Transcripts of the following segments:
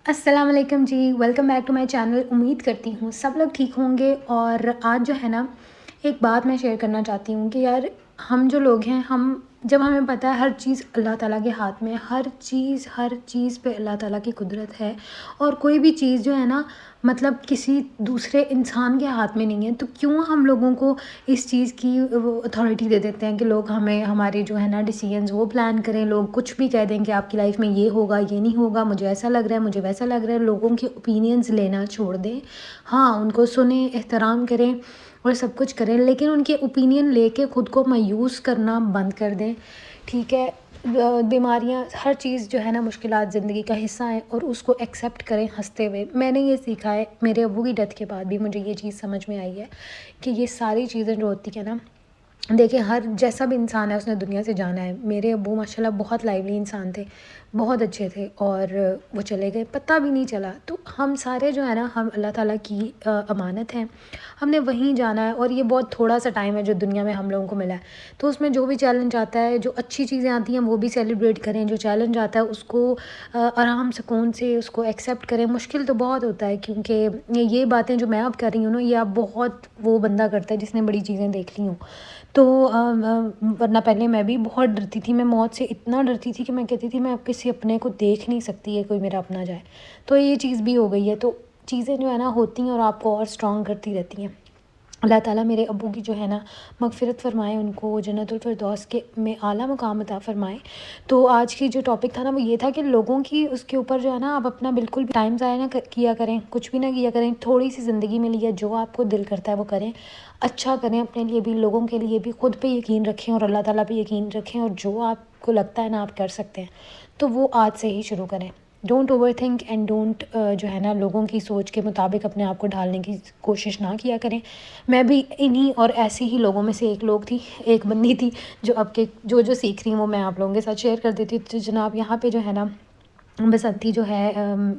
अस्सलाम वालेकुम जी, welcome back to my channel. उम्मीद करती हूँ सब लोग ठीक होंगे। और आज जो है ना, एक बात मैं शेयर करना चाहती हूँ कि यार, हम जो लोग हैं, हम जब हमें पता है हर चीज़ अल्लाह ताला के हाथ में है, हर चीज़ पे अल्लाह ताला की कुदरत है और कोई भी चीज़ जो है ना, मतलब किसी दूसरे इंसान के हाथ में नहीं है, तो क्यों हम लोगों को इस चीज़ की वो अथॉरिटी दे देते हैं कि लोग हमें हमारे जो है ना डिसीजंस वो प्लान करें। लोग कुछ भी कह दें कि आपकी लाइफ में ये होगा, ये नहीं होगा, मुझे ऐसा लग रहा है, मुझे वैसा लग रहा है। लोगों के ओपिनियंस लेना छोड़ दें। हाँ, उनको सुने, एहतराम करें और सब कुछ करें, लेकिन उनके ओपिनियन लेके ख़ुद को मायूस करना बंद कर दें। ठीक है, बीमारियाँ, हर चीज़ जो है ना, मुश्किलात ज़िंदगी का हिस्सा है और उसको एक्सेप्ट करें हंसते हुए। मैंने ये सीखा है, मेरे अब्बू की डेथ के बाद भी मुझे ये चीज़ समझ में आई है कि ये सारी चीज़ें जो होती हैं ना, देखिए, हर जैसा भी इंसान है उसने दुनिया से जाना है। मेरे अब्बू माशाल्लाह बहुत लाइवली इंसान थे, बहुत अच्छे थे और वो चले गए, पता भी नहीं चला। तो हम सारे जो है ना, हम अल्लाह ताला की अमानत हैं, हमने वहीं जाना है और ये बहुत थोड़ा सा टाइम है जो दुनिया में हम लोगों को मिला है। तो उसमें जो भी चैलेंज आता है, जो अच्छी चीज़ें आती हैं वो भी सेलिब्रेट करें, जो चैलेंज आता है उसको आराम सुकून से उसको एक्सेप्ट करें। मुश्किल तो बहुत होता है, क्योंकि ये बातें जो मैं अब कर रही हूँ ना, ये अब बहुत वो बंदा करता है जिसने बड़ी चीज़ें देख ली हों। तो वरना पहले मैं भी बहुत डरती थी, मैं मौत से इतना डरती थी कि मैं कहती थी मैं अब किसी अपने को देख नहीं सकती है, कोई मेरा अपना जाए। तो ये चीज़ भी हो गई है। तो चीज़ें जो है ना होती हैं और आपको और स्ट्रॉन्ग करती रहती हैं। अल्लाह ताला मेरे अब्बू की जो है ना मग़फ़िरत फ़रमाए, उनको जन्नतुल फ़िरदौस के में आला मुक़ाम अता फ़रमाए। तो आज की जो टॉपिक था ना, वो ये था कि लोगों की उसके ऊपर जो है ना, आप अपना बिल्कुल भी टाइम ज़ाया ना किया करें, कुछ भी ना किया करें। थोड़ी सी ज़िंदगी मिली है, जो आपको दिल करता है वो करें, अच्छा करें, अपने लिए भी, लोगों के लिए भी। खुद पे यकीन रखें और अल्लाह ताला पे यकीन रखें, और जो आपको लगता है ना आप कर सकते हैं, तो वो आज से ही शुरू करें। Don't over think and don't जो है ना, लोगों की सोच के मुताबिक अपने आप को ढालने की कोशिश ना किया करें। मैं भी इन्हीं और ऐसे ही लोगों में से एक बंदी थी, जो अब के जो सीख रही हूँ वो मैं आप लोगों के साथ शेयर कर देती हूँ। तो जनाब, यहाँ पे जो है ना, बसंती जो है,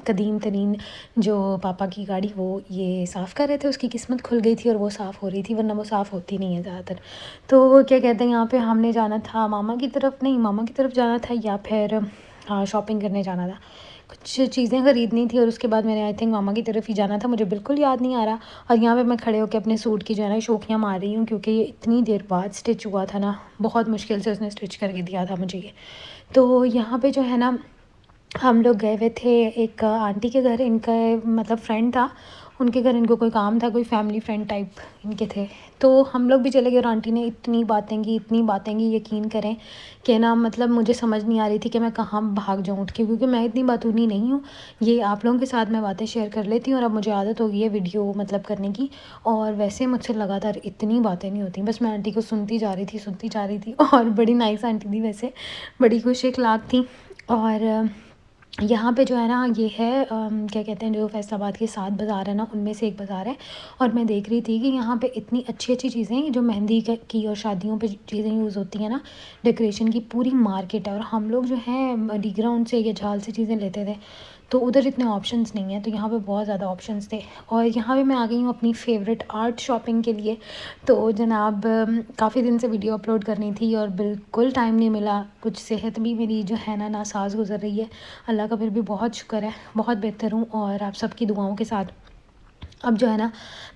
कदीम तरीन जो पापा की गाड़ी, वो ये साफ़ कर रहे थे, उसकी किस्मत खुल गई थी और वो साफ़ हो रही थी, वरना वो साफ़ होती नहीं है ज़्यादातर। तो क्या कहते हैं, यहाँ पे हमने जाना था मामा की तरफ, नहीं मामा की तरफ जाना था, या फिर हाँ, शॉपिंग करने जाना था, कुछ चीज़ें ख़रीदनी थी। और उसके बाद मैंने आई थिंक मामा की तरफ ही जाना था, मुझे बिल्कुल याद नहीं आ रहा। और यहाँ पे मैं खड़े होकर अपने सूट की जो है ना शौकियाँ मार रही हूँ, क्योंकि ये इतनी देर बाद स्टिच हुआ था ना, बहुत मुश्किल से उसने स्टिच करके दिया था मुझे ये। तो यहाँ पे जो है ना, हम लोग गए हुए थे एक आंटी के घर, इनका मतलब फ्रेंड था, उनके घर इनको कोई काम था, कोई फैमिली फ्रेंड टाइप इनके थे। तो हम लोग भी चले गए और आंटी ने इतनी बातें की, यकीन करें कि ना, मतलब मुझे समझ नहीं आ रही थी कि मैं कहाँ भाग जाऊँ उठ के, क्योंकि मैं इतनी बातूनी नहीं हूँ। ये आप लोगों के साथ मैं बातें शेयर कर लेती हूँ और अब मुझे आदत हो गई है वीडियो मतलब करने की। और वैसे मुझसे लगातार इतनी बातें नहीं होती, बस मैं आंटी को सुनती जा रही थी और बड़ी नाइस आंटी थी वैसे, बड़ी खुश अखलाक थी। और यहाँ पे जो है ना, ये है क्या कहते हैं, जो फैसलाबाद के 7 बाज़ार है ना, उनमें से एक बाज़ार है। और मैं देख रही थी कि यहाँ पे इतनी अच्छी चीज़ें, जो मेहंदी की और शादियों पे चीज़ें यूज़ होती हैं ना, डेकोरेशन की पूरी मार्केट है। और हम लोग जो है डी ग्राउंड से या झाल से चीज़ें लेते थे, तो उधर इतने ऑप्शंस नहीं हैं, तो यहाँ पे बहुत ज़्यादा ऑप्शंस थे। और यहाँ पे मैं आ गई हूँ अपनी फ़ेवरेट आर्ट शॉपिंग के लिए। तो जनाब, काफ़ी दिन से वीडियो अपलोड करनी थी और बिल्कुल टाइम नहीं मिला, कुछ सेहत भी मेरी जो है ना नासाज गुजर रही है। अल्लाह का फिर भी बहुत शुक्र है, बहुत बेहतर हूँ और आप सबकी दुआओं के साथ। अब जो है ना,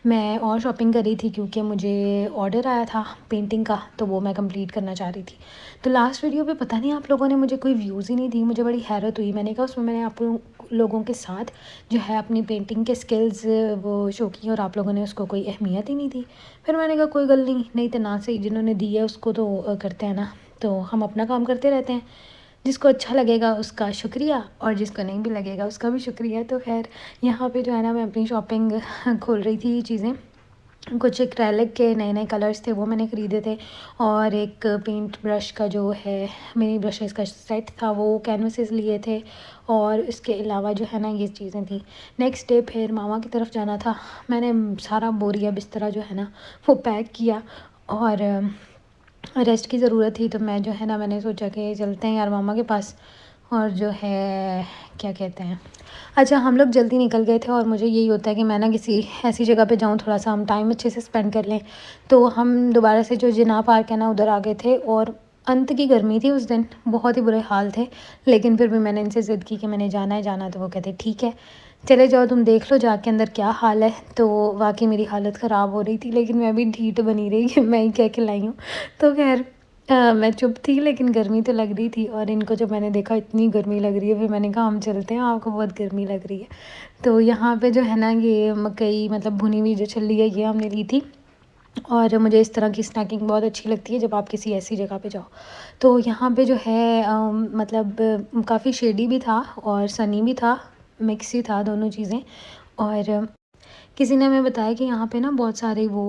मैं और शॉपिंग कर रही थी, क्योंकि मुझे ऑर्डर आया था पेंटिंग का, तो वो मैं कंप्लीट करना चाह रही थी। तो लास्ट वीडियो पे पता नहीं आप लोगों ने मुझे कोई व्यूज़ ही नहीं दी, मुझे बड़ी हैरत हुई। मैंने कहा उसमें मैंने आप लोगों के साथ जो है अपनी पेंटिंग के स्किल्स वो शो की, और आप लोगों ने उसको कोई अहमियत ही नहीं दी। फिर मैंने कहा कोई गल नहीं तो ना सही, जिन्होंने दी है उसको तो करते हैं ना, तो हम अपना काम करते रहते हैं। जिसको अच्छा लगेगा उसका शुक्रिया, और जिसको नहीं भी लगेगा उसका भी शुक्रिया। तो खैर, यहाँ पे जो है ना, मैं अपनी शॉपिंग खोल रही थी। चीज़ें, कुछ एक्रेलिक के नए कलर्स थे, वो मैंने ख़रीदे थे। और एक पेंट ब्रश का जो है, मिनी ब्रशेस का सेट था, वो कैनवसेस लिए थे। और इसके अलावा जो है ना, ये चीज़ें थी। नेक्स्ट डे फिर मामा की तरफ जाना था, मैंने सारा बोरिया बिस्तरा जो है ना वो पैक किया, और रेस्ट की ज़रूरत थी। तो मैं जो है ना, मैंने सोचा कि चलते हैं यार मामा के पास। और जो है, क्या कहते हैं, अच्छा, हम लोग जल्दी निकल गए थे और मुझे यही होता है कि मैं ना किसी ऐसी जगह पे जाऊँ, थोड़ा सा हम टाइम अच्छे से स्पेंड कर लें। तो हम दोबारा से जो जिना पार्क है ना, उधर आ गए थे। और अंत की गर्मी थी उस दिन, बहुत ही बुरे हाल थे। लेकिन फिर भी मैंने इनसे ज़िद की कि मैंने जाना है जाना, तो वो कहते ठीक है चले जाओ, तुम देख लो जाके अंदर क्या हाल है। तो वाकई मेरी हालत ख़राब हो रही थी, लेकिन मैं भी ढीठ बनी रही कि मैं ही क्या खिलाई हूँ। तो खैर मैं चुप थी, लेकिन गर्मी तो लग रही थी। और इनको जब मैंने देखा इतनी गर्मी लग रही है, फिर मैंने कहा हम चलते हैं, आपको बहुत गर्मी लग रही है। तो यहाँ पे जो है ना, ये मकई मतलब भुनी हुई जो छल्ली है, ये हमने ली थी। और मुझे इस तरह की स्नैकिंग बहुत अच्छी लगती है जब आप किसी ऐसी जगह पे जाओ। तो यहाँ पे जो है मतलब काफ़ी शेडी भी था और सनी भी था, मिक्स ही था दोनों चीज़ें। और किसी ने हमें बताया कि यहाँ पे ना बहुत सारे वो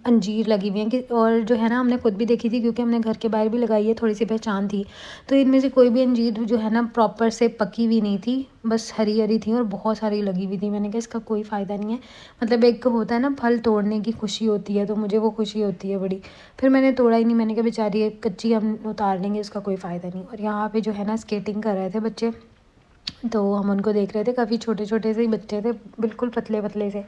अंजीर लगी हुई हैं कि, और जो है ना हमने खुद भी देखी थी क्योंकि हमने घर के बाहर भी लगाई है, थोड़ी सी पहचान थी। तो इनमें से कोई भी अंजीर जो है ना प्रॉपर से पकी हुई नहीं थी, बस हरी हरी थी और बहुत सारी लगी हुई थी। मैंने कहा इसका कोई फ़ायदा नहीं है, मतलब एक होता है ना फल तोड़ने की खुशी होती है, तो मुझे वो खुशी होती है बड़ी। फिर मैंने तोड़ा ही नहीं, मैंने कहा बेचारी कच्ची हम उतार लेंगे, इसका कोई फ़ायदा नहीं। और यहाँ पर जो है ना स्केटिंग कर रहे थे बच्चे, तो हम उनको देख रहे थे, काफ़ी छोटे छोटे से ही बच्चे थे, बिल्कुल पतले पतले से,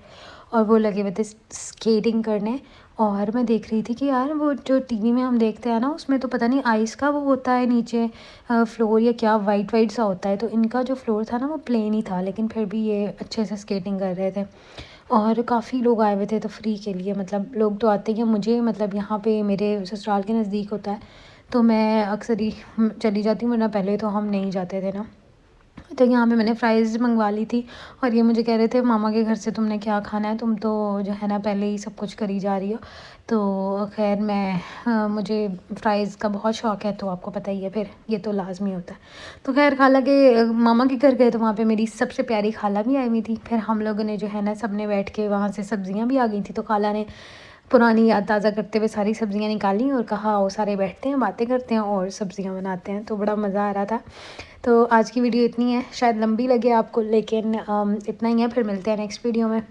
और वो लगे हुए थे स्केटिंग करने। और मैं देख रही थी कि यार वो जो टीवी में हम देखते हैं ना, उसमें तो पता नहीं आइस का वो होता है नीचे फ्लोर या क्या वाइट वाइट सा होता है, तो इनका जो फ्लोर था ना वो प्लेन ही था, लेकिन फिर भी ये अच्छे से स्केटिंग कर रहे थे। और काफ़ी लोग आए हुए थे तो फ्री के लिए, मतलब लोग तो आते ही हैं। मुझे मतलब यहाँ पे मेरे ससुराल के नज़दीक होता है, तो मैं अक्सर ही चली जाती हूँ, वरना पहले तो हम नहीं जाते थे ना। तो यहाँ पे मैंने फ़्राइज़ मंगवा ली थी, और ये मुझे कह रहे थे मामा के घर से तुमने क्या खाना है, तुम तो जो है ना पहले ही सब कुछ करी जा रही हो। तो ख़ैर मुझे फ़्राइज़ का बहुत शौक़ है, तो आपको पता ही है फिर ये तो लाज़मी होता है। तो ख़ैर खाला के मामा के घर गए, तो वहाँ पे मेरी सबसे प्यारी खाला भी आई हुई थी। फिर हम लोगों ने जो है ना सब ने बैठ के, वहाँ से सब्ज़ियाँ भी आ गई थी, तो खाला ने पुरानी याद ताज़ा करते हुए सारी सब्ज़ियाँ निकाली और कहा आओ सारे बैठते हैं, बातें करते हैं और सब्ज़ियाँ बनाते हैं। तो बड़ा मज़ा आ रहा था। तो आज की वीडियो इतनी है, शायद लंबी लगे आपको, लेकिन इतना ही है। फिर मिलते हैं नेक्स्ट वीडियो में,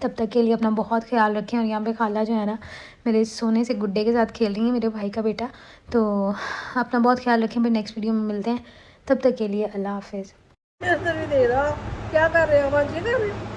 तब तक के लिए अपना बहुत ख्याल रखें। और यहाँ पे खाला जो है ना मेरे सोने से गुड्डे के साथ खेल रही है, मेरे भाई का बेटा। तो अपना बहुत ख्याल रखें, फिर नेक्स्ट वीडियो में मिलते हैं, तब तक के लिए अल्लाह हाफिज़। क्या कर रहे हो?